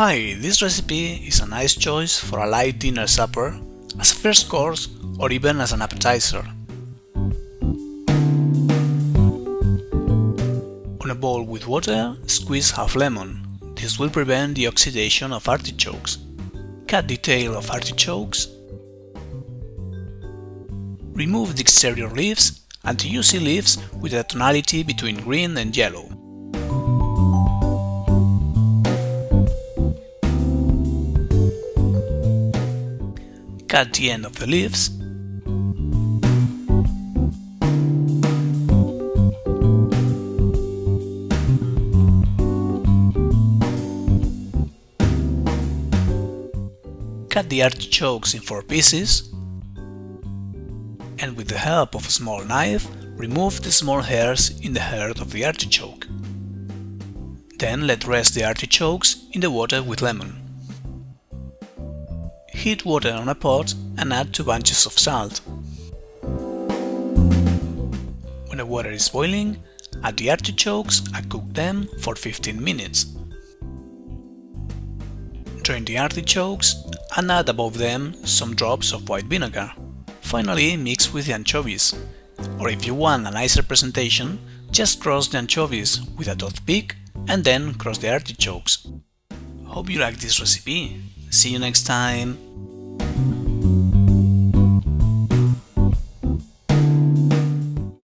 Hi, this recipe is a nice choice for a light dinner supper, as a first course or even as an appetizer. On a bowl with water, squeeze half lemon. This will prevent the oxidation of artichokes. Cut the tail of artichokes. Remove the exterior leaves until you see leaves with a tonality between green and yellow. Cut the end of the leaves. Cut the artichokes in 4 pieces, and with the help of a small knife, remove the small hairs in the heart of the artichoke. Then let rest the artichokes in the water with lemon. Heat water on a pot and add 2 bunches of salt. When the water is boiling, add the artichokes and cook them for 15 minutes. Drain the artichokes and add above them some drops of white vinegar. Finally, mix with the anchovies, or if you want a nicer presentation, just cross the anchovies with a toothpick and then cross the artichokes. Hope you like this recipe. See you next time!